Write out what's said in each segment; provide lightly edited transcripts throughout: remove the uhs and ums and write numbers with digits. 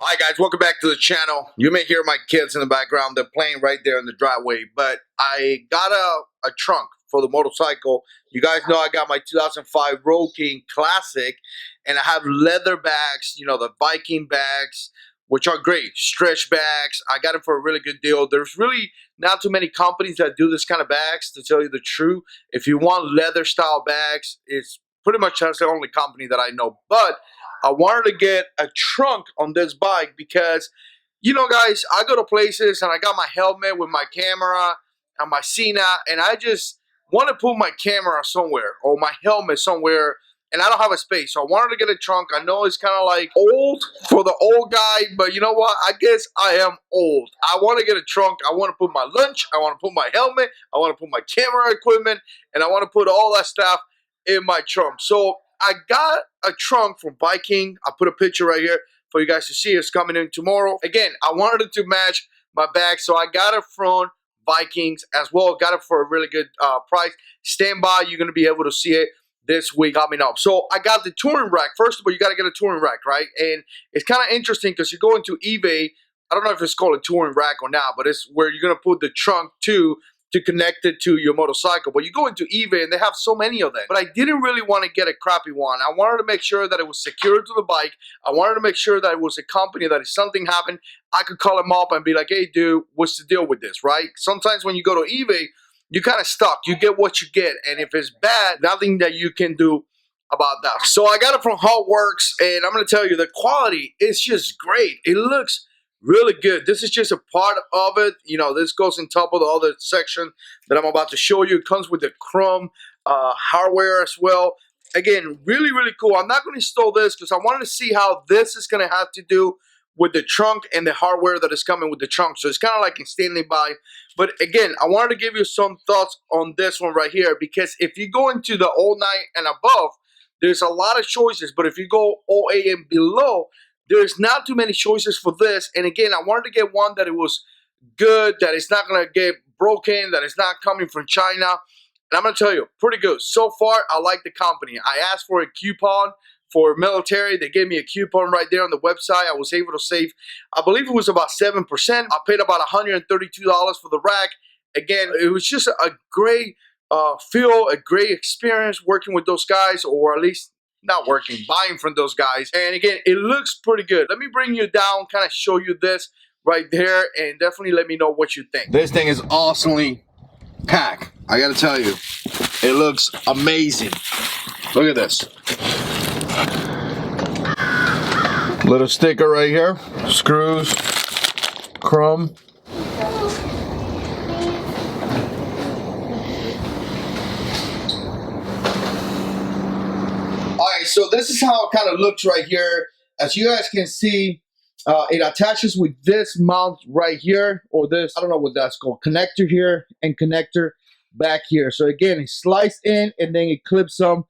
Hi guys, welcome back to the channel. You may hear my kids in the background. They're playing right there in the driveway. But I got a trunk for the motorcycle. You guys know I got my 2005 Road King Classic. And I have leather bags, you know, the Viking bags, which are great. Stretch bags. I got them for a really good deal. There's really not too many companies that do this kind of bags, to tell you the truth. If you want leather style bags, it's pretty much that's the only company that I know. But I wanted to get a trunk on this bike because, you know, guys, I go to places and I got my helmet with my camera and my Cena, and I just want to put my camera somewhere or my helmet somewhere, and I don't have a space. So I wanted to get a trunk. I know it's kind of like old for the old guy, but you know what? I guess I am old. I want to get a trunk. I want to put my lunch. I want to put my helmet. I want to put my camera equipment, and I want to put all that stuff in my trunk. So I got a trunk from Viking. I put a picture right here for you guys to see. It's coming in tomorrow. Again, I wanted it to match my bag, so I got it from Vikings as well. Got it for a really good price. Stand by. You're going to be able to see it this week coming up. So I got the touring rack. First of all, you got to get a touring rack, right? And it's kind of interesting because you go into eBay. I don't know if it's called a touring rack or not, but it's where you're going to put the trunk to connect it to your motorcycle. But you go into eBay and they have so many of them. But I didn't really want to get a crappy one. I wanted to make sure that it was secured to the bike. I wanted to make sure that it was a company that if something happened, I could call them up and be like, hey, dude, what's the deal with this, right? Sometimes when you go to eBay, you're kind of stuck. You get what you get. And if it's bad, nothing that you can do about that. So I got it from HogWorkz, and I'm going to tell you, the quality is just great. It looks really good. This is just a part of it. You know, this goes on top of the other section that I'm about to show you. It comes with the chrome hardware as well. Again, really, really cool. I'm not going to install this because I wanted to see how this is going to have to do with the trunk and the hardware that is coming with the trunk. So it's kind of like in standing by. But again, I wanted to give you some thoughts on this one right here, because if you go into the 09 and above, there's a lot of choices. But if you go 08 and below, there's not too many choices for this. And again, I wanted to get one that it was good, that it's not going to get broken, that it's not coming from China. And I'm going to tell you, pretty good. So far, I like the company. I asked for a coupon for military. They gave me a coupon right there on the website. I was able to save, I believe it was about 7%. I paid about $132 for the rack. Again, it was just a great feel, a great experience working with those guys, or at least not working, buying from those guys. And again, it looks pretty good. Let me bring you down, kind of show you this right there, and definitely let me know what you think. This thing is awesomely packed. I gotta tell you, it looks amazing. Look at this. Little sticker right here, screws, chrome. So this is how it kind of looks right here. As you guys can see, it attaches with this mount right here, or this, I don't know what that's called, connector here and connector back here. So again, it slides in and then it clips them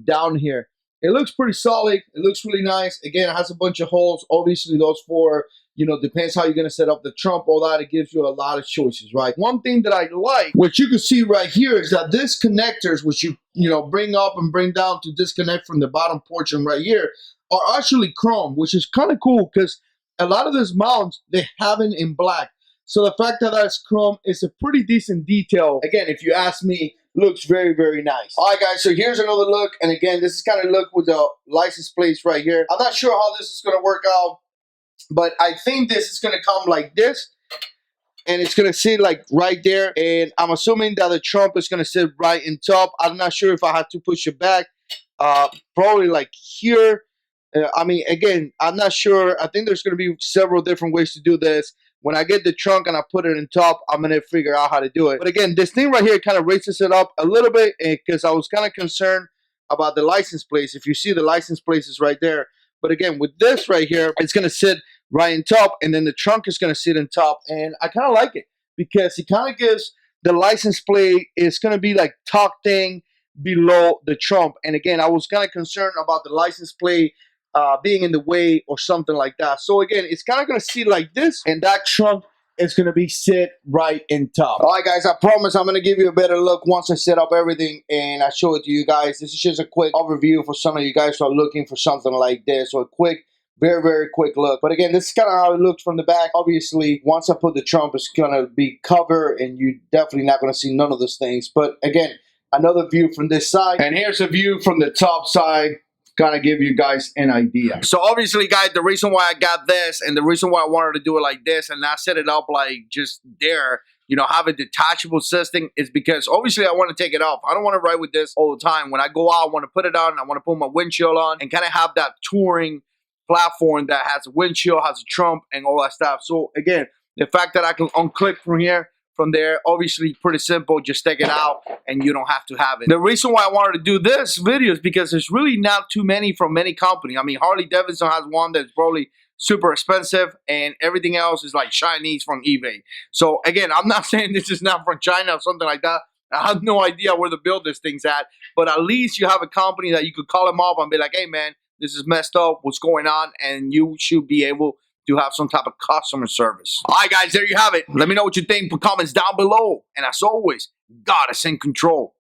down here. It looks pretty solid. It looks really nice. Again, it has a bunch of holes. Obviously, those for, you know, depends how you're going to set up the trunk, all that. It gives you a lot of choices, right? One thing that I like, what you can see right here, is that this connectors, which you know, bring up and bring down to disconnect from the bottom portion right here, are actually chrome, which is kind of cool because a lot of these mounts, they have it in black. So the fact that that's chrome is a pretty decent detail. Again, if you ask me, looks very, very nice. All right, guys, so here's another look. And again, this is kind of look with the license plates right here. I'm not sure how this is going to work out, but I think this is going to come like this. And it's going to sit like right there. And I'm assuming that the trunk is going to sit right in top. I'm not sure if I have to push it back. Probably like here. I mean, again, I'm not sure. I think there's going to be several different ways to do this. When I get the trunk and I put it in top, I'm going to figure out how to do it. But again, this thing right here kind of raises it up a little bit because I was kind of concerned about the license plates. If you see the license plates is right there. But again, with this right here, it's going to sit right in top, and then the trunk is going to sit in top. And I kind of like it because it kind of gives the license plate, it's going to be like tucked in below the trunk. And again, I was kind of concerned about the license plate being in the way or something like that. So again, it's kind of going to sit like this, and that trunk is going to be sit right in top. All right, guys, I promise I'm going to give you a better look once I set up everything and I show it to you guys. This is just a quick overview for some of you guys who are looking for something like this, or a quick Very, very quick look. But again, this is kind of how it looks from the back. Obviously, once I put the trunk, it's going to be covered, and you're definitely not going to see none of those things. But again, another view from this side. And here's a view from the top side. Kind of give you guys an idea. So obviously, guys, the reason why I got this and the reason why I wanted to do it like this and not set it up like just there, you know, have a detachable system is because obviously I want to take it off. I don't want to ride with this all the time. When I go out, I want to put it on. I want to put my windshield on and kind of have that touring platform that has a windshield, has a trunk, and all that stuff. So again, the fact that I can unclip from here, from there, obviously pretty simple. Just take it out and you don't have to have it. The reason why I wanted to do this video is because there's really not too many from any company. I mean, Harley Davidson has one that's probably super expensive, and everything else is like Chinese from eBay. So again, I'm not saying this is not from China or something like that. I have no idea where to build this thing's at, but at least you have a company that you could call them up and be like, hey man, this is messed up, what's going on? And you should be able to have some type of customer service. All right, guys, there you have it. Let me know what you think. Put comments down below. And as always, God is in control.